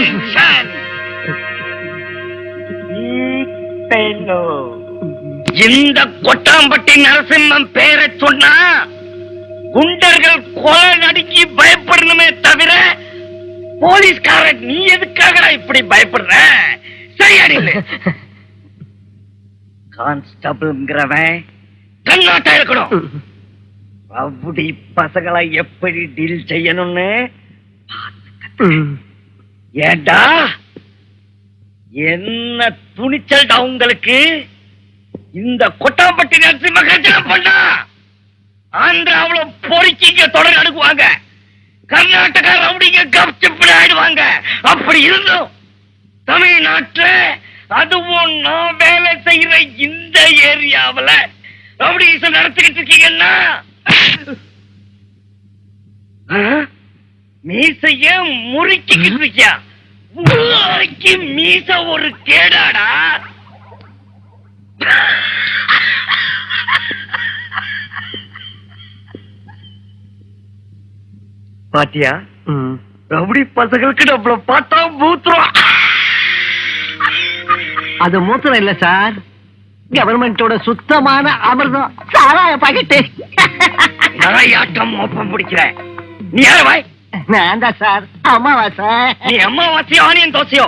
Attention! இந்த கொட்டாம்பட்டி நரசிம்மம் பேரை சொன்னா குண்டர்கள் கொலை நடுக்கி பயப்படணுமே தவிர போலீஸ்காரன் நீ எதுக்காக இப்படி பயப்படுற? சரியாடி கான்ஸ்டபிள்ங்கிறவன் கண்ணாட்டா இருக்கணும். அப்படி பசங்களை எப்படி டீல் செய்யணும்னு ஏண்டா என்ன துணிச்சல்டா உங்களுக்கு? இந்த கொட்டாம்பட்டி நரசிம்ம கட்சியில பண்ணா ஆந்திராவுல பொறிக்கிங்க தொடர் அனுப்புவாங்க, கர்நாடகா ரவுடிங்க கப்சிப்பிட ஆயிடுவாங்க. அப்படி இருந்தும் தமிழ்நாட்டுல அதுவும் நான் வேலை செய்யற இந்த ஏரியாவுல ரவுடிசம் நடத்திக்கிட்டு இருக்கீங்கன்னா மீசைய முறுக்கிக்கிட்டு இருக்கியா? மீச ஒரு கேடாடா. பாத்தியா ரவுடி பசங்களுக்கு நம்மள பார்த்தா மூத்திரம். அது மூத்திரம் இல்ல சார், கவர்மெண்டோட சுத்தமான அமிர்தம் சாராய பாக்கெட்டு. யாட்டம் மோப்பம் பிடிக்கிறேன். நீ யார வாய்? நான் தான் சார் அமாவாசை. நீ அமாவாசையோ ஆனியன் தோசையோ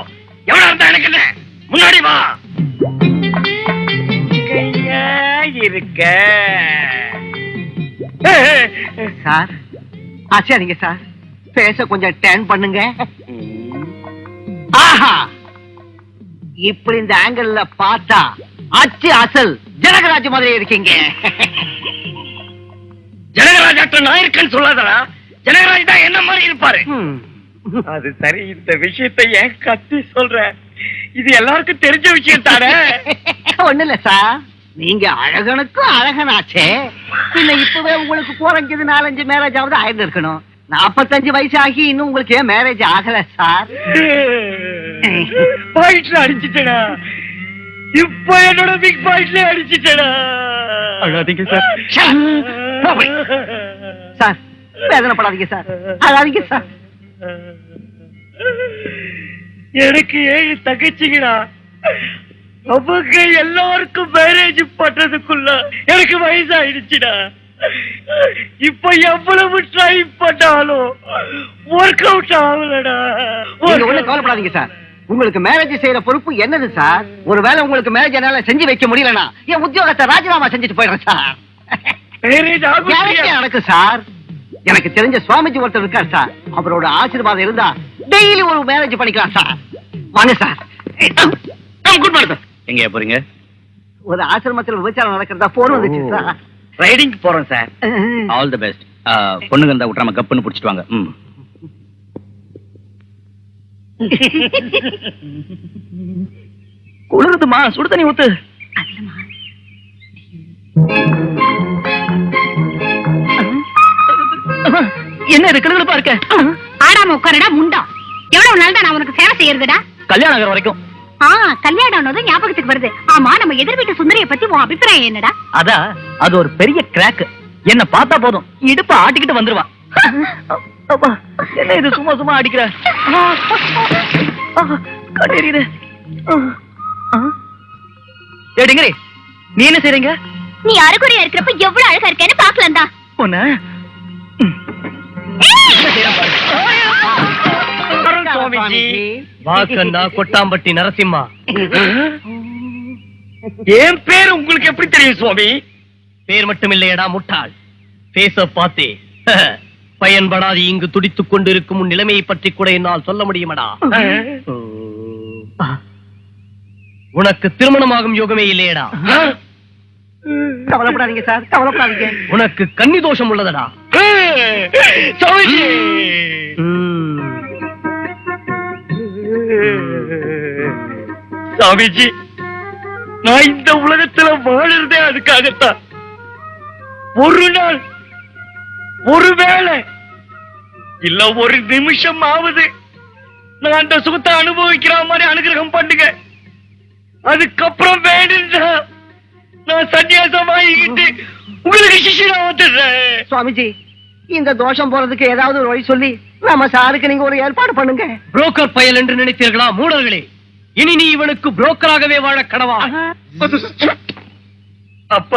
எவ்வளவு இருந்தா எனக்கு என்ன? முன்னாடி வா. இருக்க சார் ஆச்சாரிங்க சார், பேச கொஞ்சம் டர்ன் பண்ணுங்க. ஆஹா, இப்படி இந்த ஆங்கிள் பார்த்தா அச்சு அசல் ஜனகராஜ் மாதிரி இருக்கீங்க. ஜனகராஜ் நான் இருக்கேன்னு சொல்லாதடா. ஜனகராஜ் தான் என்ன மாதிரி இருப்பாரு. அது சரி, இந்த விஷயத்தை ஏன் கத்தி சொல்ற? இது எல்லாருக்கும் தெரிஞ்ச விஷயம் தானே. ஒண்ணு இல்ல சார், நீங்க அழகனுக்கும் அழகனாச்சே. இல்ல இப்பவே உங்களுக்கு குறைஞ்சது 4-5 மேரேஜ் ஆகுது ஆயிரம் இருக்கணும். 45 வயசு ஆகி இன்னும் உங்களுக்கு ஏன் மேரேஜ் ஆகல சார்? பாயிண்ட்ல அடிச்சுட்டா. இப்ப என்னோட பிக் பாயிண்ட்ல அடிச்சுட்டா. அழாதீங்க சார். சார் வேதனைப்படாதீங்க சார், அழாதீங்க சார். எனக்கு 7 தங்கச்சிங்கடா. அவங்க எல்லாருக்கும் மேரேஜ் பண்றதுக்குள்ள எனக்கு வயசாயிடுச்சுடா. இப்ப எவ்வளவு ட்ரை பண்ணாலும் ஒர்க் அவுட் ஆகலடா. கவலைப்படாதீங்க சார், உங்களுக்கு மேரேஜ் செய்யற பொறுப்பு என்னது சார்? ஒருவேளை உங்களுக்கு மேரேஜ் என்னால செஞ்சு வைக்க முடியலனா என் உத்தியோகத்தை ராஜினாமா செஞ்சுட்டு போயிடுறேன் சார். எனக்கு சார், எனக்கு தெரிஞ்ச சுவாமிஜி ஒருத்தர் இருக்கார் சார், அவரோட ஆசீர்வாதம் இருந்தா டெய்லி ஒரு மேரேஜ் பண்ணிக்கலாம் சார். வாங்க சார். எங்க போறீங்க? ஒரு ஆசிரமத்தில் விபச்சாரம் நடக்கிறதா போன் வந்துச்சு சார். ரைடிங் போறோம் சார். All the best. பொண்ணுங்க இருந்தா விட்டுறாம கப்புன்னு புடிச்சிட்டு வாங்க. குளிருதுமா, சுடு தண்ணி ஊத்து. என்ன இருக்கிறது பாருக்க. ஆடாம உட்காரடா முண்டா. எவ்வளவு நாள் தான் நான் உனக்கு சேவை செய்யறதுடா? கல்யாணம் ஆகிற வரைக்கும். கல்யாணம் ஞாபகத்துக்கு வருது. ஆமா, நம்ம எதிர் வீட்டு சுந்தரிய பத்தி உன் அபிப்பிராயம் என்னடா? அதான், அது ஒரு பெரிய கிராக். என்ன பார்த்தா போதும் இடுப்ப ஆட்டிக்கிட்டு வந்துருவா. என்ன இது சும்மா சும்மா அடிக்கிற? கண்ணீரிடு. டிங்கரி, நீ என்ன செய்றீங்க? நீ அரைக்குறையா இருக்கிறப்ப எவ்வளவு அழகா இருக்கேன்னு பாக்கலாம் தான். பொண்ணு வாக்கண்ணா கொட்டாம்பட்டி நரசிம்மா. என் பேர் உங்களுக்கு எப்படி தெரியும் சுவாமி? பேர் மட்டும் இல்லையடா முட்டாள், பேச பார்த்தே பயன்படாது இங்கு துடித்துக் கொண்டிருக்கும் உன் நிலைமையை பற்றி கூட என்னால் சொல்ல முடியுமடா. உனக்கு திருமணமாகும் யோகமே இல்லையடா. கவலைப்படாதீங்க சார், கவலைப்படாதீங்க. உனக்கு கன்னி தோஷம் உள்ளதடா. சாமிஜி, நான் இந்த உலகத்துல வாழறதே அதுக்காகத்தான். ஒரு நாள், ஒருவேளை இல்ல ஒரு நிமிஷம் ஆகுது நான் அந்த சுகத்தை அனுபவிக்கிற மாதிரி அனுகிரகம் பண்ணுங்க. அதுக்கப்புறம் வேணும்னா நான் சன்னியாசமாகிட்டு உங்களுக்கு சிஷ்யனா வந்துடுறேன். சுவாமிஜி, இந்த தோஷம் போறதுக்கு ஏதாவது ஒரு வழி சொல்லி நம்ம சாருக்கு நீங்க ஒரு ஏற்பாடு பண்ணுங்க. புரோக்கர் பயல் என்று நினைத்தீர்களா மூடர்களே? இனி நீ இவனுக்கு புரோக்கராகவே வாழ கடவா. அப்ப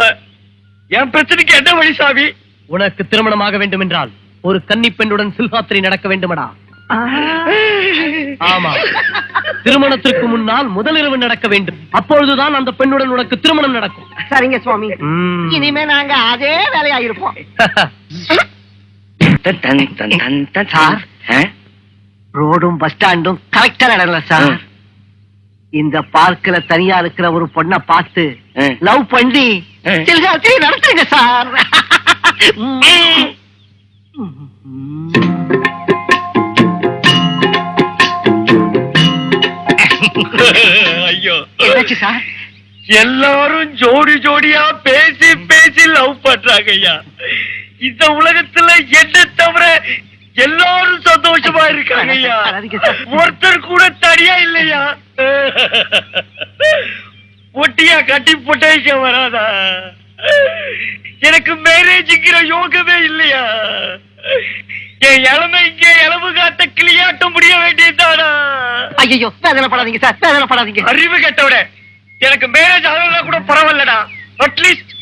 என் பிரச்சனைக்கு என்ன வழி சாமி? உனக்கு திருமணமாக வேண்டும் என்றால் ஒரு கன்னி பெண்ணுடன் சில்ஹாத்திரி நடக்க வேண்டுமடா. ஆமா, திருமணத்திற்கு முன்னால் முதலிரவு நடக்க வேண்டும். அப்பொழுதுதான் அந்த பெண்ணுடன் உனக்கு திருமணம் நடக்கும். சரிங்க சுவாமி, இனிமே நாங்க அதே வேலையா இருப்போம். சார், ரோடும் பஸ் ஸ்டாண்டும் கரெக்டா நடக்கல சார். இந்த பார்க்ல தனியா இருக்கிற ஒரு பொண்ணை பார்த்து லவ் பண்ணி சில்ஹாத்திரி நடத்துங்க சார். ஐயோ, என்னாச்சு சார்? எல்லாரும் ஜோடி ஜோடியா பேசி பேசி லவ் பண்றாங்க ஐயா. இந்த உலகத்துல என்ன தவிர எல்லாரும் சந்தோஷமா இருக்காங்க ஐயா. ஒருத்தர் கூட தனியா இல்லையா? பொட்டியா கட்டி பொட்டேஷ வராதா? எனக்கு மேரேஜ்ங்கிற யோகமே இல்லையா? என் இளமை இங்கே இளவு காத்த கிளியாட்ட முடிய வேண்டியதானா? ஐயோ, வேதனைப்படாதீங்க சார், வேதனைப்படாதீங்க. அறிவு கெட்டவிட எனக்கு மேரேஜ் ஆகலாம் கூட பரவாயில்லடா. அட்லீஸ்ட்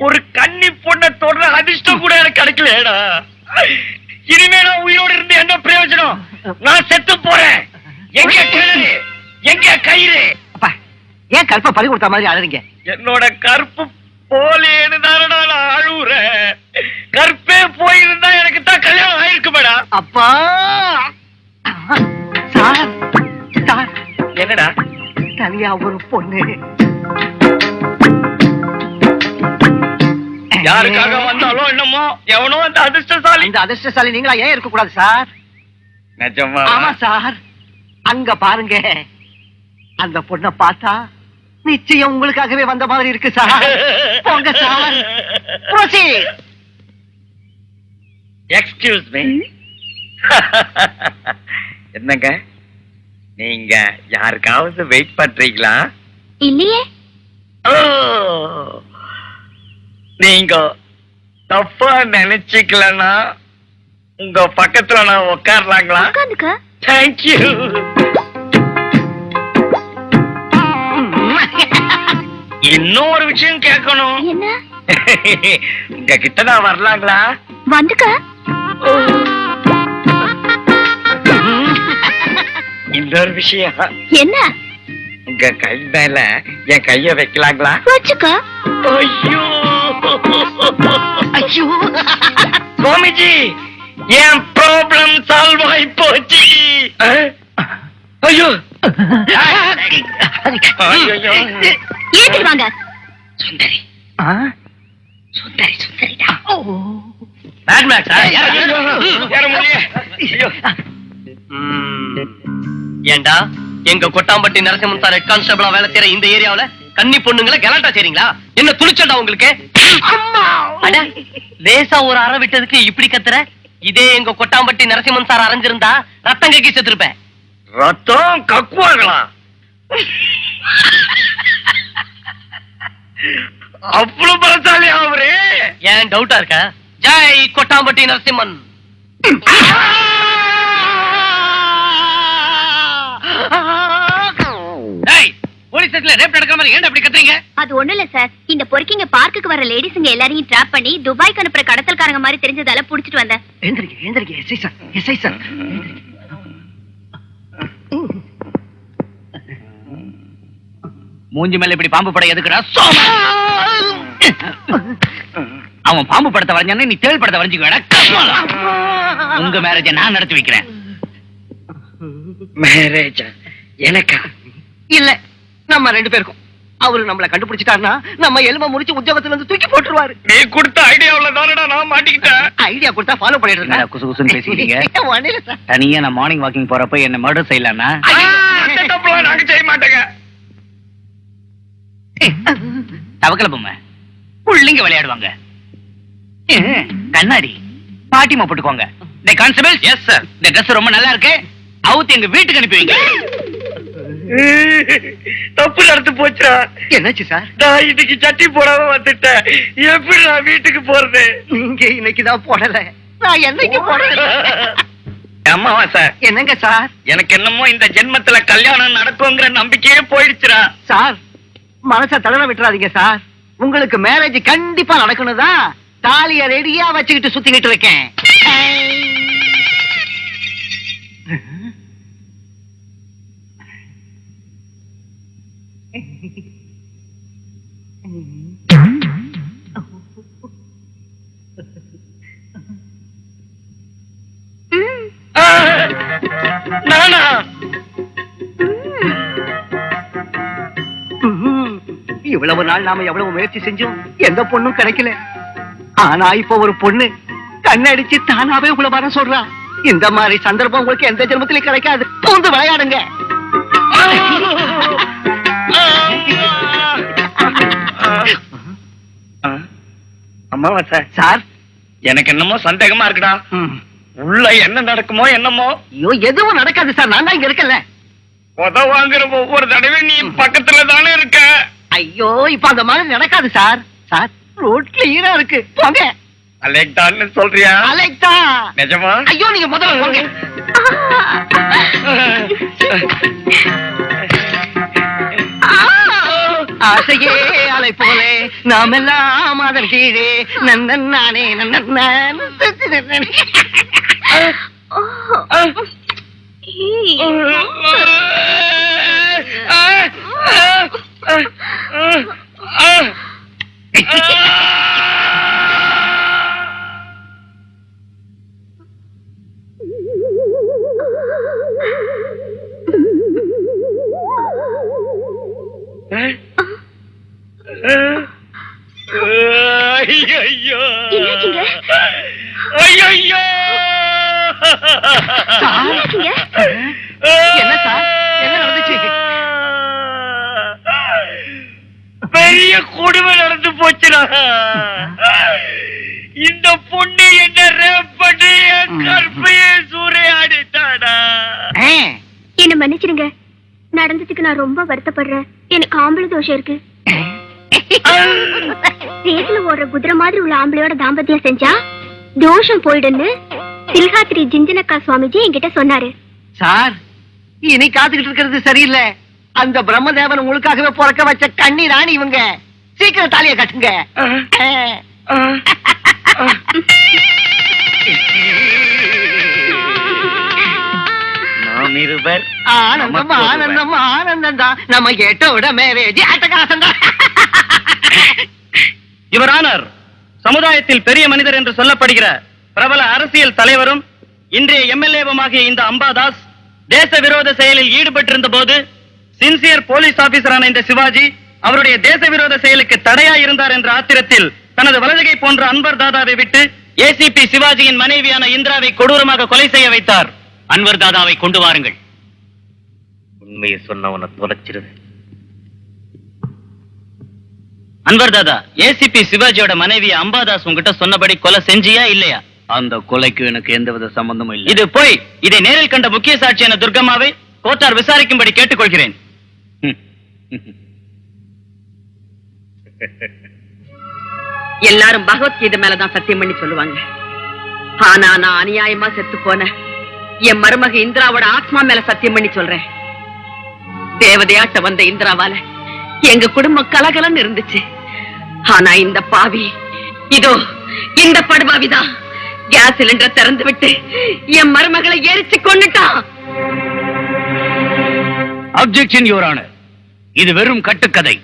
ஒரு கன்னி பொண்ணை தொடர அதிர்ஷ்டம் கூட எனக்கு கிடைக்கலடா. இனிமே நான் உயிரோடு இருந்து என்ன பிரயோஜனம்? நான் செத்து போறேன். எங்க கிணறு, எங்க கயிறு? அப்பா, ஏன் கற்பை பறி கொடுத்த மாதிரி அழறீங்க? என்னோட கற்பு போலேன்னு தானடா நான் அழுவுறேன். கற்பே போயிருந்தா எனக்கு தான் கல்யாணம் ஆயிருக்கு மேடா. அப்பா சார், சார், என்னடா தனியா ஒரு பொண்ணு யாருக்காக வந்தாலும் என்னமோ எவனோ அந்த அதிர்ஷ்டசாலி. இந்த அதிர்ஷ்டசாலி நீங்களா ஏன் இருக்க கூடாது சார்? நிஜமா? ஆமா சார், அங்க பாருங்க. அந்த பொண்ணை பார்த்தா நிச்சயம் உங்களுக்காகவே வந்த மாதிரி இருக்கு சார். போங்க சார். Excuse me. என்னங்க, நீங்க யாருக்காவது வெயிட் பண்றீங்களா? இல்லையே. நீங்க தப்பா நினைச்சுக்கலன்னா உங்க பக்கத்துல நான் உட்காரலாங்களா? உட்காந்துக்க. தேங்க்யூ. இன்னொரு விஷயம் கேட்கணும். என்ன? உங்க கிட்ட நான் வரலாங்களா? வந்துக்க. இன்னொரு விஷயம். என்ன? உங்க கை மேல என் கைய வைக்கலாங்களா? வச்சுக்க. ஐயோ ஐயோ, சுவாமிஜி, என் ப்ராப்ளம் சால்வ் ஆகி போச்சு. ஐயோ ஏத்திட்டு வாங்க. சுந்தரி, சுந்தரி, சுந்தரிடா. ஏண்டா, எங்க கொட்டாம்பட்டி நரசிம்மன் சார் ஹெட் கான்ஸ்டபிளா வேலை செய்யற இந்த ஏரியாவுல கன்னி பொண்ணுங்களை கலாட்டா செய்றீங்களா? என்ன துணிச்சண்டா உங்களுக்கு? அட, லேசா ஒரு அறை விட்டதுக்கு இப்படி கத்துற? இதே எங்க கொட்டாம்பட்டி நரசிம்மன் சார் அரைஞ்சிருந்தா ரத்தம் கக்கி செத்துருப்பேன். ரத்தம் கக்குவாங்களா? அவ்வளவு பலசாலி அவரு? ஏன் டவுட்டா இருக்க? ஜெய் கொட்டாம்பட்டி நரசிம்மன். போலீஸ் ஸ்டேஷன்ல ரேப் நடக்கிற மாதிரி ஏன் அப்படி கத்துறீங்க? அது ஒண்ணு இல்ல சார், இந்த பொறுக்கிங்க பார்க்குக்கு வர லேடிஸ்ங்க எல்லாரையும் டிராப் பண்ணி துபாய்க்கு அனுப்புற கடத்தல்காரங்க மாதிரி தெரிஞ்சதால புடிச்சிட்டு வந்தேன். எழுந்திருங்க, எழுந்திருங்க. SI sir, SI sir. மூஞ்சி மேல இப்படி பாம்பு படம் எதுக்குடா? அவன் பாம்பு படத்தை வரைஞ்சானே, நீ தேள் படத்தை வரைஞ்சுக்க. உங்க மேரேஜை நான் நடத்தி வைக்கிறேன். மேரேஜ் எனக்கா? இல்ல, நம்ம ரெண்டு பேருக்கும். அவரு நம்மள கண்டுபிடிச்சிட்டாருன்னா நம்ம எலும்ப முடிச்சு உத்தியோகத்துல இருந்து தூக்கி போட்டுருவாரு. நீ கொடுத்த ஐடியாவுல தானடா நான் மாட்டிக்கிட்டேன். ஐடியா கொடுத்தா ஃபாலோ பண்ணிட்டு இருக்கேன். குசு குசுன்னு பேசிக்கிறீங்க. ஒண்ணு இல்ல சார். தனியா நான் மார்னிங் வாக்கிங் போறப்ப என்ன மர்டர் செய்யலாம்னா? அந்த தப்புலாம் நாங்க செய்ய மாட்டேங்க. தவக்கல பொம்மை புள்ளிங்க விளையாடுவாங்க. கண்ணாடி பாட்டிமா போட்டுக்கோங்க. கான்ஸ்டபிள், எஸ் சார், இந்த ட்ரெஸ் ரொம்ப நல்லா இருக்கு, அவுத்து எங்க வீட்டுக்கு அனுப்பி வைங்க. தப்பு நடந்து போச்சா? என்னாச்சு சார்? நான் இன்னைக்கு சட்டி போடாம வந்துட்டேன். எப்படி நான் வீட்டுக்கு போறது? நீங்க இன்னைக்குதான் போடல, நான் என்னைக்கு போறேன்? அம்மாவாசை, என்னங்க சார்? எனக்கு என்னமோ இந்த ஜென்மத்துல கல்யாணம் நடக்குங்கிற நம்பிக்கையே போயிடுச்சுடா. சார், மனச தளர விட்டுறாதீங்க சார். உங்களுக்கு மேரேஜ் கண்டிப்பா நடக்கணும் தான் தாலிய ரெடியா வச்சுக்கிட்டு சுத்திக்கிட்டு இருக்கேன். நானா? இவ்வளவு நாள் நாம எவ்வளவு முயற்சி செஞ்சோம், எந்த பொண்ணும் கிடைக்கல. ஆனா இப்ப ஒரு பொண்ணு கண்ணடிச்சு தானாவே உங்களை வர சொல்றா. இந்த மாதிரி சந்தர்ப்பம் உங்களுக்கு எந்த ஜென்மத்திலும் கிடைக்காது. பூந்து விளையாடுங்க. அம்மாவாசை சார், எனக்கு என்னமோ சந்தேகமா இருக்குடா. உள்ள என்ன நடக்குமோ என்னமோ. ஐயோ, எதுவும் நடக்காது சார். நான் தான் இங்க இருக்கல. உத வாங்குற ஒவ்வொரு தடவையும் நீ பக்கத்துல தானே இருக்க. ஐயோ, இப்ப அந்த மாதிரி நடக்காது சார். சார், ரோட் கிளீனா இருக்கு, போங்க. அலெக்டான்னு சொல்றியா? அலெக்டா? நிஜமா? ஐயோ, நீங்க முதல்ல போங்க. ஆசையே அலை போலே நாம் எல்லாம் அதன் கீழே நன்னே நன்னே. ஐயோ என்னாச்சுங்க? ஐயோ என்னாச்சுங்க? என்ன சார், என்ன நடந்துச்சு? பெரிய கொடுமை நடந்து போச்சுடா. இந்த பொண்ணு என்ன ரேப் பண்ணி என் கற்பையை சூறையாடிட்டாடா. என்ன மன்னிச்சிடுங்க. நடந்ததுக்கு நான் ரொம்ப வருத்தப்படுறேன். எனக்கு ஆம்பளை தோஷம் இருக்கு. ரேஸ்ல ஓடுற குதிரை மாதிரி உள்ள ஆம்பளையோட தாம்பத்தியம் செஞ்சா தோஷம் போயிடுன்னு சில்ஹாத்ரி ஜிஞ்சனக்கா சுவாமிஜி என்கிட்ட சொன்னாரு. சார், இனி காத்துக்கிட்டு இருக்கிறது சரியில்லை. அந்த பிரம்மதேவன் உங்களுக்காகவே பிறக்க வச்ச கண்ணி ராணி இவங்க. சீக்கிரம் தாலியை கட்டுங்க. நாம் இருவர் ஆனந்தம் ஆனந்தம் ஆனந்தம் தான் நம்ம கேட்டோட மேரேஜ் அட்டகாசம் தான். யுவர் ஆனர், சமுதாயத்தில் பெரிய மனிதர் என்று சொல்லப்படுகிற பிரபல அரசியல் தலைவரும் இன்றைய எம்எல்ஏவுமாகிய இந்த அம்பாதாஸ் தேச விரோத செயலில் ஈடுபட்டிருந்த போது சின்சியர் போலீஸ் ஆபீசரான இந்த சிவாஜி அவருடைய தேச விரோத செயலுக்கு தடையா இருந்தார் என்ற ஆத்திரத்தில் தனது வலதுகை போன்ற அன்வர் தாதாவை விட்டு ஏசிபி சிவாஜியின் மனைவியான இந்திராவை கொடூரமாக கொலை செய்ய வைத்தார். அன்வர் தாதாவை கொண்டு வாருங்கள். உண்மையை சொன்னவனை தொலைச்சிருது. அன்வர் தாதா, ஏசிபி சிவாஜியோட மனைவி அம்பாதாஸ் உங்ககிட்ட சொன்னபடி கொலை செஞ்சியா இல்லையா? அந்த கொலைக்கு எனக்கு எந்தவித சம்பந்தமும் இல்லை. இது போய் இதை நேரில் கண்ட முக்கிய சாட்சியான துர்கம்மாவை கோட்டார் விசாரிக்கும்படி கேட்டுக்கொள்கிறேன். எல்லாரும் பகவத்கீதை மேலதான் சத்தியம் பண்ணி சொல்லுவாங்க. ஆனா நான் அநியாயமா செத்து போன என் மருமக இந்திராவோட ஆத்மா மேல சத்தியம் பண்ணி சொல்றேன். தேவதையாட்ட வந்த இந்திராவால எங்க குடும்பம் கலகலன்னு இருந்துச்சு. ஆனா இந்த பாவி, இதோ இந்த படுபாவிதான் கேஸ் சிலிண்டரை திறந்து விட்டு என் மருமகளை எரிச்சு கொன்னுட்டான். அப்ஜெக்ஷன் யுவர் ஆனர், இது வெறும் கட்டுக்கதை.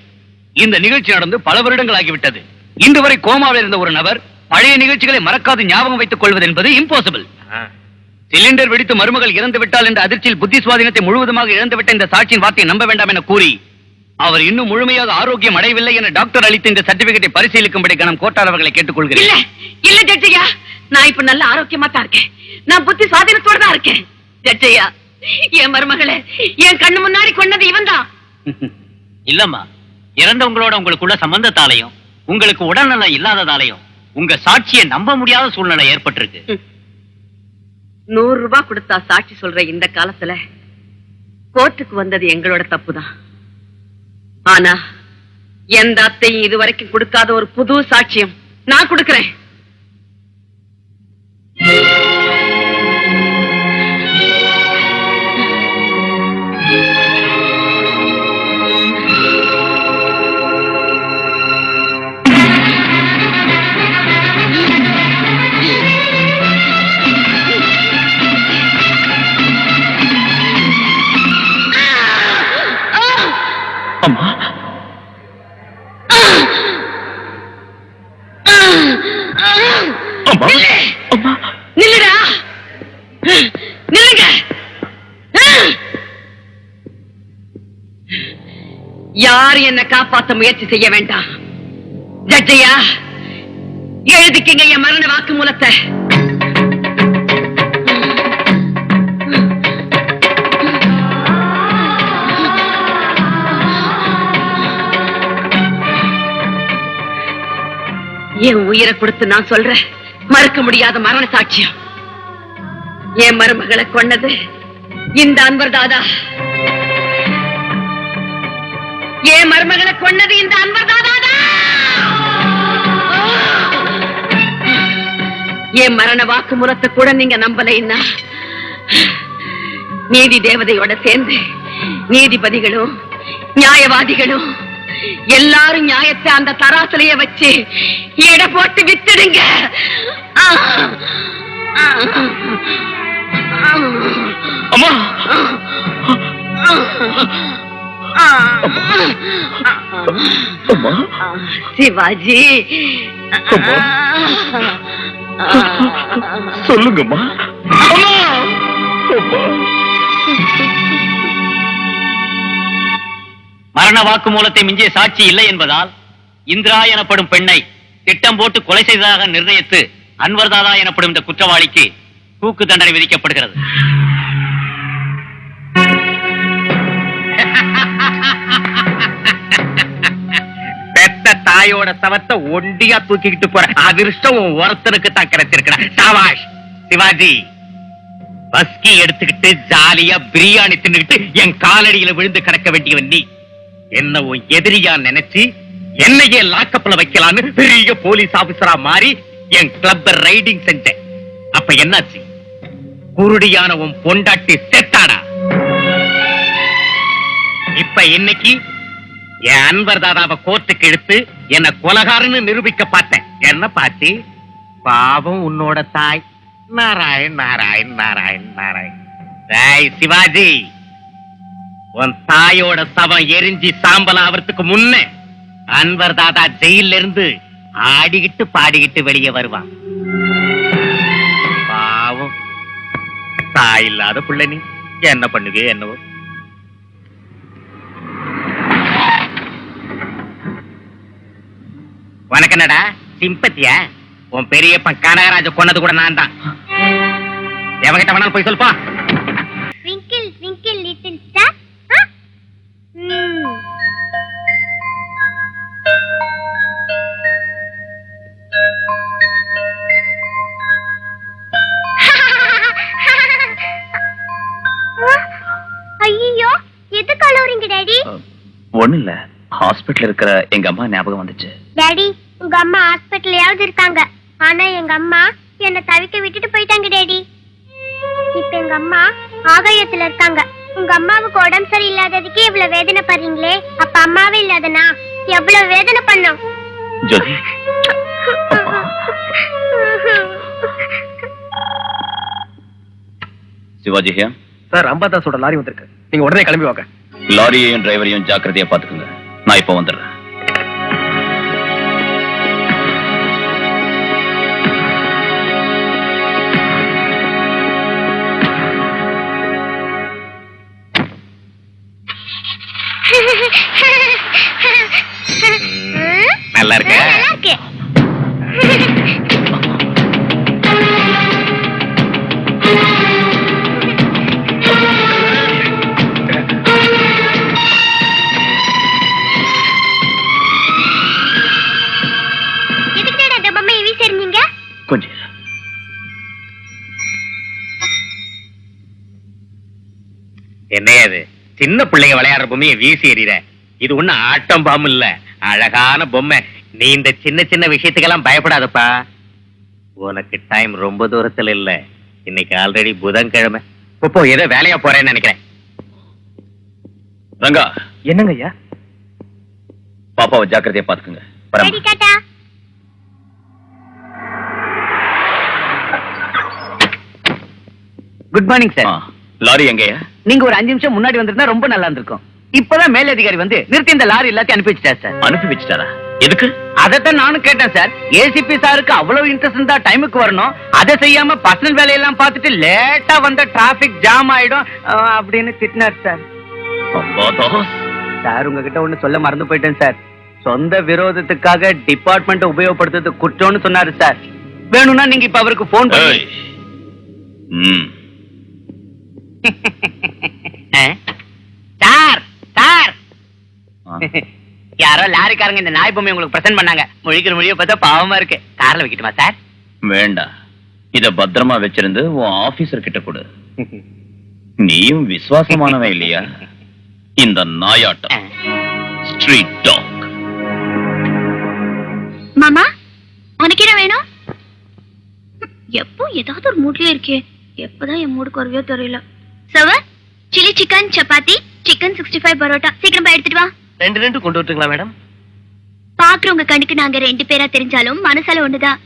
இந்த நிகழ்ச்சி நடந்து பல வருடங்கள் ஆகிவிட்டது. இன்று வரை கோமாவில் இருந்த ஒரு நபர் பழைய நிகழ்ச்சிகளை மறக்காது ஞாபகம் வைத்துக் கொள்வது என்பது இம்பாசிபிள். சிலிண்டர் வெடித்து மருமகள் இறந்து விட்டால் என்ற அதிர்ச்சியில் புத்தி சுவாதீனத்தை முழுவதுமாக இழந்துவிட்ட இந்த சாட்சியின் வார்த்தையை நம்ப வேண்டாம் என கூறி அவர் இன்னும் முழுமையாக ஆரோக்கியம் அடையவில்லை என டாக்டர் அளித்த இந்த சர்டிபிகேட்டை பரிசீலிக்கும்படி கணம் கோட்டார் அவர்களை கேட்டுக்கொள்கிறேன். இல்ல இல்ல ஜட்ஜையா, நான் இப்ப நல்ல ஆரோக்கியமா தான் இருக்கேன். நான் புத்தி சுவாதீனத்தோட தான் இருக்கேன். ஜட்ஜையா, என் மருமகளை என் கண்ணு முன்னாடி கொண்டது இவன் தான். இல்லம்மா, இறந்தவங்களோட உங்களுக்குள்ள சம்பந்தத்தாலையும் உங்களுக்கு உடல்நலம் இல்லாததாலையும் உங்க சாட்சியை நம்ப முடியாத சூழ்நிலை ஏற்பட்டிருக்கு. 100 ரூபாய் கொடுத்தா சாட்சி சொல்ற இந்த காலத்துல கோர்ட்டுக்கு வந்தது எங்களோட தப்புதான். ஆனா எந்த அத்தையும் இதுவரைக்கும் கொடுக்காத ஒரு புது சாட்சியம் நான் கொடுக்கிறேன். யாரும் என்ன காப்பாத்த முயற்சி செய்ய வேண்டாம். ஜட்ஜையா, எழுதிக்கங்க என் மரண வாக்குமூலத்தை. என் உயிரை கொடுத்து நான் சொல்றேன், மறுக்க முடியாத மரண சாட்சியம். என் மருமகளை கொன்னது இந்த அன்வர் தாதா. என் மருமகளை கொன்னது இந்த அன்வர் தாதா. என் மரண வாக்குமூலத்தை கூட நீங்க நம்பலைன்னா, நீதி தேவதையோட சேர்ந்து நீதிபதிகளும் நியாயவாதிகளும் எல்லாரும் நியாயத்தை அந்த தராசிலைய வச்சு எடை போட்டு வித்துடுங்க. அம்மா, சிவாஜி, சொல்லுங்கம்மா. மரண வாக்குமூலத்தை மிஞ்சிய சாட்சி இல்லை என்பதால் இந்திரா எனப்படும் பெண்ணை திட்டம் போட்டு கொலை செய்ததாக நிர்ணயித்து அன்வர் தாதா எனப்படும் இந்த குற்றவாளிக்கு தூக்கு தண்டனை விதிக்கப்படுகிறது. பெத்த தாயோட சவத்தை ஒண்டியா தூக்கிக்கிட்டு போற அதிர்ஷ்டம் ஒருத்தனுக்கு தான் கிடைச்சிருக்கா. சாவாஷ் சிவாஜி. பஸ்கி எடுத்துக்கிட்டு ஜாலியா பிரியாணி தின்னுக்கிட்டு என் காலடியில விழுந்து கிடக்க வேண்டியவன் நீ. என்ன உன் எதிரியா நினைச்சு என்னையே லாக்கப்ல வைக்கலான்னு பெரிய போலீஸ் ஆபீசரா மாறி என் கிளப் ரைடிங் செஞ்சேன். அப்ப என்னாச்சு? குருடியான உன் பொண்டாட்டி செத்தாடா. இப்ப இன்னைக்கு என் அன்வர் தாதாவை கோர்ட்டுக்கு எடுத்து என்ன கொலகாரன்னு நிரூபிக்க பார்த்தேன். என்ன பாத்தி? பாவம் உன்னோட தாய். நாராயண் நாராயண் நாராயண் நாராயண். டேய் சிவாஜி, உன் தாயோட சவம் எரிஞ்சி சாம்பல் ஆவறதுக்கு முன்ன அன்வர் தாதா ஜெயில இருந்து ஆடிக்கிட்டு பாடிக்கிட்டு வெளியே வருவான். பாவம் தாய் இல்லாத பிள்ளை நீ என்ன பண்ணுவே என்னவோ. உனக்கு என்னடா சிம்பத்தியா? உன் பெரியப்பன் கனகராஜ கொன்னது கூட நான் தான். எவங்கிட்ட வேணாலும் போய் சொல்பா. Twinkle, twinkle, little star. ஐயோ, எதுக்கு அழுவுறீங்க டாடி? ஒண்ணு இல்ல, ஹாஸ்பிடல்ல இருக்கிற எங்க அம்மா ஞாபகம் வந்துச்சு. டாடி, உங்க அம்மா ஹாஸ்பிடல்லையாவது இருக்காங்க. ஆனா எங்க அம்மா என்ன தவிக்க விட்டுட்டு போயிட்டாங்க டாடி. இப்ப எங்க அம்மா ஆகாயத்துல இருக்காங்க. உங்க அம்மாவுக்கு உடம்பு சரியில்லாததுக்கு இவ்வளவு வேதனை பண்றீங்களே, அப்ப அம்மாவே இல்லாதனா எவ்வளவு வேதனை பண்ணோம். ஜோதி, சிவாஜி ஹியா. சார், அம்பாதாஸோட லாரி வந்திருக்கு. நீங்க உடனே கிளம்பி வாங்க. லாரியையும் டிரைவரையும் ஜாக்கிரதையா பாத்துக்குங்க. நான் இப்ப வந்துடுறேன். நல்லா இருக்கு. கொஞ்சம் என்னையாது சின்ன பிள்ளைங்க விளையாடுற பொம்மையை வீசி எறிற? இது ஒண்ணு ஆட்டம் பாம்பு இல்ல, அழகான பொம்மை. நீ இந்த சின்ன சின்ன விஷயத்துக்கெல்லாம் பயப்படாதப்பா. உனக்கு டைம் ரொம்ப தூரத்துல இல்ல. இன்னைக்கு ஆல்ரெடி புதன்கிழமை. இப்போ ஏதோ வேலையா போறேன்னு நினைக்கிறேன். ரங்கா. என்னங்க ஐயா? பாப்பாவை ஜாக்கிரதையா பாத்துக்குங்க. Good morning sir. லாரி எங்கயா? நீங்க ஒரு 5 நிமிஷம் முன்னாடி வந்திருந்தா ரொம்ப நல்லா இருந்திருக்கும். இப்பதான் மேலதிகாரி வந்து நிறுத்தி இந்த லாரி எல்லாத்தையும் அனுப்பி வச்சிட்டார் சார். அனுப்பி வச்சிட்டாரா? எதுக்கு? அதைத்தான் நானும் கேட்டேன் சார். ஏசிபி சாருக்கு அவ்வளவு இன்ட்ரெஸ்ட் இருந்தா டைமுக்கு வரணும், அதை செய்யாம பர்சனல் வேலையெல்லாம் பார்த்துட்டு லேட்டா வந்த டிராபிக் ஜாம் ஆயிடும் அப்படின்னு திட்டினார் சார். சார் உங்ககிட்ட ஒண்ணு சொல்ல மறந்து போயிட்டேன் சார். சொந்த விரோதத்துக்காக டிபார்ட்மெண்ட் உபயோகப்படுத்துறது குற்றம்னு சொன்னாரு சார். வேணும்னா நீங்க இப்ப அவருக்கு போன் பண்ணி சார் சார் யாரோ லாரிக்காரங்க இந்த நாய் பொம்மை உங்களுக்கு பிரசன்ட் பண்ணாங்க. முழிக்கிற மொழியை பார்த்தா பாவமா இருக்கு. கார்ல வைக்கட்டுமா சார்? வேண்டாம், இத பத்திரமா வச்சிருந்து உன் ஆபீசர் கிட்ட கொடு. நீயும் விசுவாசமானவன் இல்லையா? இந்த நாயாட்டம் ஸ்ட்ரீட் டாக். மாமா உனக்கு என்ன வேணும்? எப்போ ஏதாவது ஒரு மூட்லயே இருக்கே. எப்பதான் என் மூடுக்கு வரவே தெரியல. சவர் chilli chicken chapati chicken 65 parotta சீக்கிரம் போய் எடுத்துட்டு வா. ரெண்டு கொண்டு வரட்டுங்களா மேடம்? பாக்குறவங்க கண்ணுக்கு நாங்க 2 பேரா தெரிஞ்சாலும் மனசால ஒண்ணுதான்.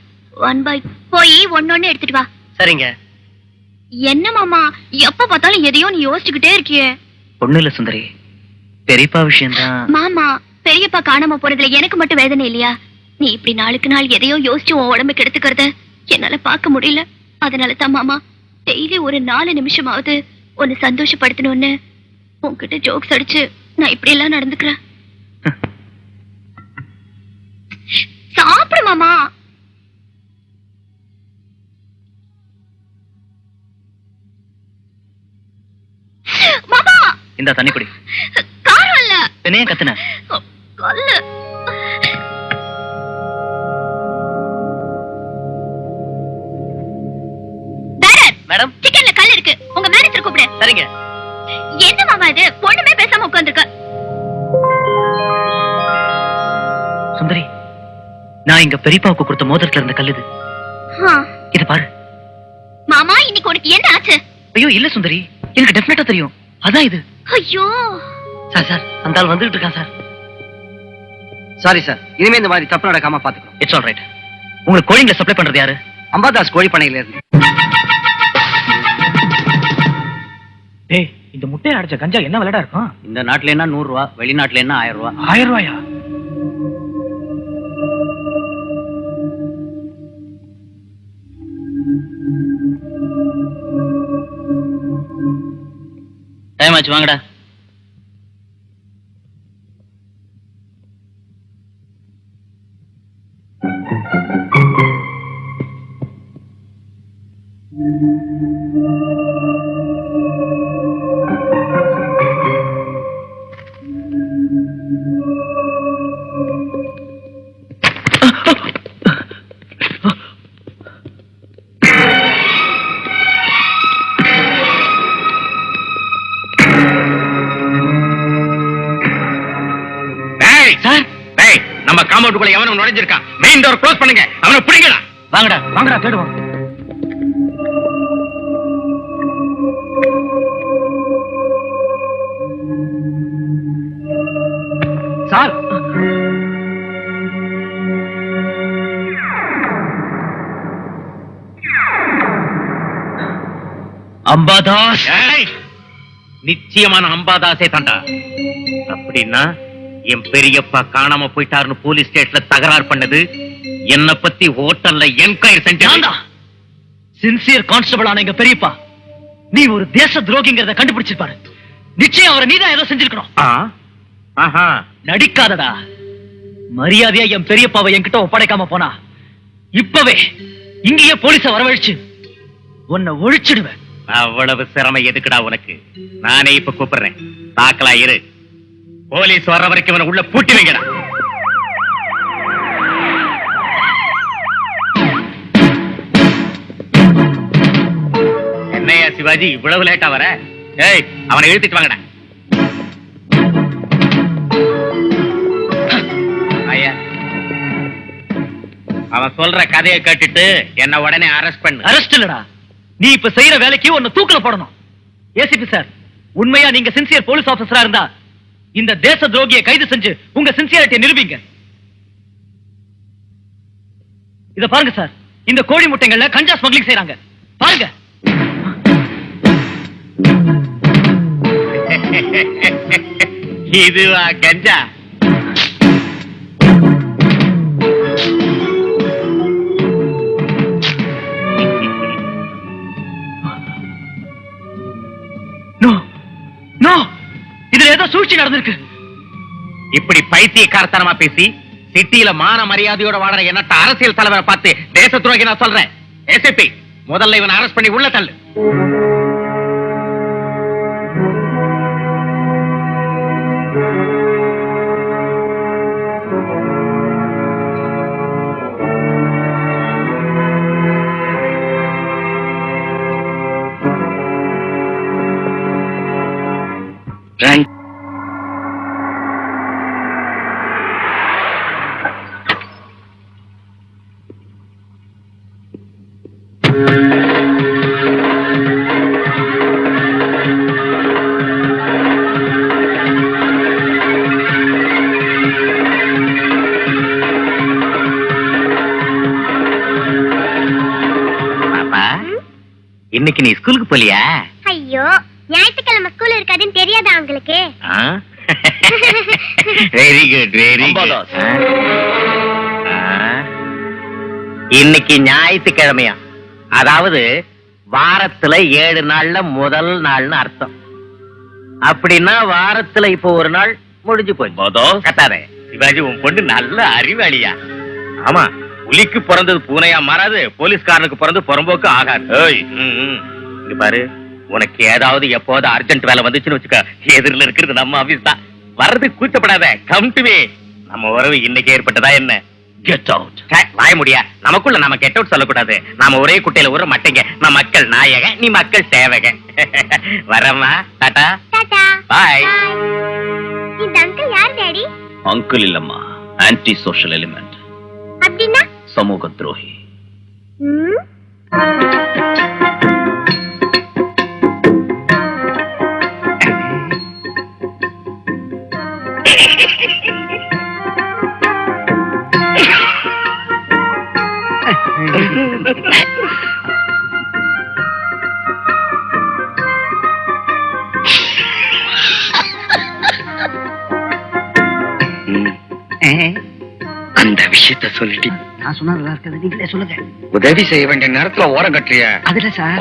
1 by போய் ஒன்னொன்னு எடுத்துட்டு வா. சரிங்க. என்ன மாமா எப்ப பார்த்தாலும் எதையோ நீ யோசிச்சுக்கிட்டே இருக்கியே. ஒண்ணு இல்ல சுந்தரி, பெரியப்பா விஷயம்தான். மாமா பெரியப்பா காணாம போறதுல எனக்கு மட்டும் வேதனை இல்லையா? நீ இப்படி நாளுக்கு நாள் எதையோ யோசிச்சு உன் உடம்புக்கு எடுத்துக்கிறத என்னால பார்க்க முடியல. அதனால தான் மாமா டெய்லி ஒரு 4 நிமிஷமாவது உன்னை சந்தோஷப்படுத்தணும்னு உன்கிட்ட ஜோக்ஸ் அடிச்சு நான் இப்படி எல்லாம் நடந்துக்கிறேன். சாப்பிடு மாமா. மாமா இந்த தண்ணி குடி. காரம் இல்ல. என்னைய கத்துன? கல்லு. மேடம் சிக்கன்ல கல் இருக்கு. உங்க மேனேஜர் கூப்பிடு. சரிங்க. என்ன மாமா இது? பொண்ணுமே பேசாம உட்கார்ந்திருக்க. சுந்தரி, நான் இங்க பெரியப்பாவுக்கு கொடுத்த மோதிரத்துல இருந்த கல் இது. இது பாரு. மாமா இன்னைக்கு உனக்கு என்ன ஆச்சு? ஐயோ இல்ல சுந்தரி, எனக்கு டெஃபினட்டா தெரியும். அதான் இது. ஐயோ சார் அந்த ஆள் வந்துட்டு இருக்கான் சார். சாரி சார், இனிமே இந்த மாதிரி தப்பு நடக்காம பாத்துக்கணும். It's all right. உங்களுக்கு கோழிங்களை சப்ளை பண்றது யாரு? அம்பாதாஸ் கோழி பண்ணையில இருந்து. டேய், இந்த முட்டையை அடைச்ச கஞ்சா என்ன விலைடா இருக்கும்? இந்த நாட்டுல என்ன 100 ரூபா, வெளிநாட்டுல என்ன 1000 ரூபா. 1000 ரூபாயா? டைம் ஆச்சு, வாங்கடா. நம்ம காம்பவுண்டுக்குள்ள எவனும் நுழைஞ்சிருக்கான். மெயின் டோர் க்ளோஸ் பண்ணுங்க. அவனை பிடிங்கடா. வாங்கடா தேடுவோம். சார் அம்பாதாஸ். நிச்சயமான அம்பாதாஸே தாண்டா. அப்படின்னா என் பெரியப்பா காணாம போயிட்டாருன்னு போலீஸ் ஸ்டேஷன்ல தகராறு பண்ணது, என்ன பத்தி ஹோட்டல்ல என்கொயரி செஞ்சாண்டா. சின்சியர் கான்ஸ்டபிள் ஆன எங்க பெரியப்பா நீ ஒரு தேச துரோகிங்கிறத கண்டுபிடிச்சிருப்பாரு. நிச்சயம் அவரை நீதான் ஏதோ செஞ்சிருக்கணும். நடிக்காதடா. மரியாதையா என் பெரியப்பாவை என்கிட்ட ஒப்படைக்காம போனா இப்பவே இங்கேயே போலீஸ வரவழைச்சு உன்னை ஒழிச்சிடுவேன். அவ்வளவு சிரமம் எதுக்குடா உனக்கு? நானே இப்ப கூப்பிடுறேன். தாக்கலா இரு. போலீஸ் வர்ற வரைக்கும் இவனை உள்ள பூட்டி வைங்கடா. என்னையா சிவாஜி இவ்வளவு லேட்டா வர? ஏய், அவனை இழுத்துட்டு வாங்கடா. ஐயா, அவன் சொல்ற கதையை கேட்டுட்டு என்ன உடனே அரெஸ்ட் பண்ணு. அரெஸ்ட் இல்லடா, நீ இப்ப செய்யற வேலைக்கு உன்னை தூக்கில போடணும். ஏசிபி சார், உண்மையா நீங்க சின்சியர் போலீஸ் ஆபீசரா இருந்தா இந்த தேச துரோகியை கைது செஞ்சு உங்க சின்சியரிட்டியை நிரூபிங்க. இத பாருங்க சார், இந்த கோழி முட்டைகள்ல கஞ்சா ஸ்மக்லிங் செய்றாங்க. பாருங்க. இதுவா கஞ்சா? நோ நோ, இதுல ஏதோ சூழ்ச்சி நடந்திருக்கு. இப்படி பைத்தியக்காரத்தனமா பேசி சிட்டியில மான மரியாதையோட வாழற எண்ணற்ற அரசியல் தலைவரை பார்த்து தேச துரோகி நான் சொல்றேன். ஏசிபி, முதல்ல இவனை அரெஸ்ட் பண்ணி உள்ள தள்ளு. இன்னைக்கு நீ ஸ்கூலுக்கு போலியா? ஐயோ, ஞாயிற்றுக்கிழமை ஸ்கூல் இருக்காதுன்னு தெரியாதா உங்களுக்கு? Very good, very good. இன்னைக்கு ஞாயிற்றுக்கிழமையா? அதாவது வாரத்துல 7 நாள்ல முதல் நாள்னு அர்த்தம். அப்படின்னா வாரத்துல இப்போ ஒரு நாள் முடிஞ்சு போச்சு. கத்தாதே சிவாஜி, உன் பொண்ணு நல்ல அறிவாளியா. ஆமா, புலிக்கு பிறந்தது பூனையா மாறாது, போலீஸ்காரனுக்கு பிறந்து புறம்போக்கு ஆகாது. இங்க பாரு, உனக்கு ஏதாவது எப்போது அர்ஜென்ட் வேலை வந்துச்சுன்னு வச்சுக்க, எதிரில இருக்கிறது நம்ம ஆபீஸ் தான். வர்றது கூச்சப்படாத, கம் டு மீ. நம்ம உறவு இன்னைக்கு ஏற்பட்டதா என்ன? Get out. வாய முடியா, நமக்குள்ள நம்ம கெட் அவுட் சொல்லக்கூடாது. நாம ஒரே குட்டையில ஒரு மட்டைங்க. நான் மக்கள் நாயக, நீ மக்கள் சேவக. வரமா, டாடா டாடா பாய். இந்த அங்கிள் யார் டாடி? அங்கிள் இல்லம்மா, ஆன்டி சோஷியல் எலிமெண்ட், அப்படின்னா சமூக துரோகி. ம்? அந்த விஷயத்த சொல்லிட்டு நான் சொன்னதா இருக்குது, நீங்களே சொல்லுங்க. உதவி செய்ய வேண்டிய நேரத்துல ஓரம் கட்டுறிய. அதுல சார்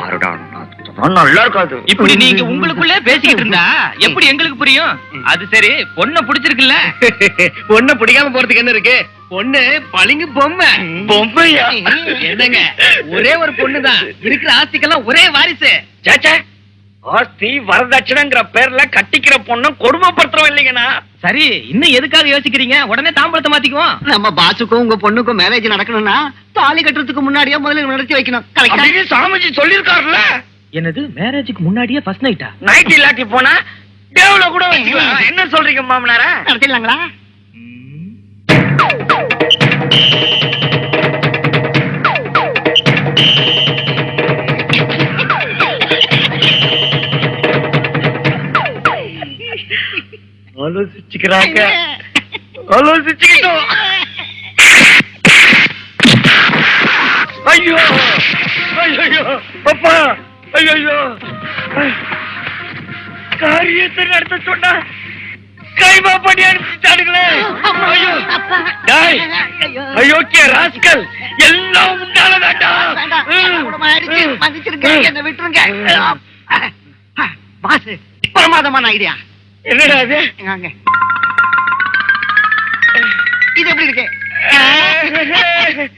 நல்லா இருக்காது. இப்படி நீங்க உங்களுக்குள்ளே பேசிக்கிட்டு இருந்தா எப்படி எங்களுக்கு புரியும்? அது சரி, பொண்ணை பிடிச்சிருக்குல்ல? பொண்ணை பிடிக்காம போறதுக்கு என்ன இருக்கு? பொண்ணு பளிங்கு பொம்மை. பொம்மையா? என்னங்க, ஒரே ஒரு பொண்ணுதான், இருக்கிற ஆஸ்திக்கெல்லாம் ஒரே வாரிசு. சேச்சே, ஆஸ்தி வரதட்சணைங்கிற பேர்ல கட்டிக்கிற பொண்ணு கொடுமைப்படுத்துறோம் இல்லைங்கண்ணா. சரி, இன்னும் எதுக்காக யோசிக்கிறீங்க? உடனே தாம்பளத்தை மாத்திக்குவோம். நம்ம பாசுக்கும் உங்க பொண்ணுக்கும் மேரேஜ் நடக்கணும்னா தாலி கட்டுறதுக்கு முன்னாடியே முதல்ல நடத்தி வைக்கணும். கரெக்டா? அப்படின்னு சாமிஜி சொல்லிருக்காருல்ல. என்னது, மேரேஜுக்கு முன்னாடியே ஃபர்ஸ்ட் நைட்டா? நைட் இல்லாட்டி போனா டேவ்ல கூட வச்சுக்கலாம். என்ன சொல்றீங்க மாமனார? நடத்திடலாங்களா? ஆலோசிச்சுக்கிறாங்க, ஆலோசிச்சுக்கிட்டோம். ஐயோ ஐயோ அப்பா, ஐயோ காரியத்தை நடத்த சொன்னா கைமா பண்ணி அனுப்பிச்சுட்டானுங்களே. ஐயோ டேய், அயோக்கிய ராஸ்கல், எல்லாம் உண்டாலதாண்டா. மன்னிச்சிருங்க, என்ன விட்டுருங்க. பாஸ், பிரமாதமான ஐடியா. என்னடா அது? இது எப்படி இருக்கு?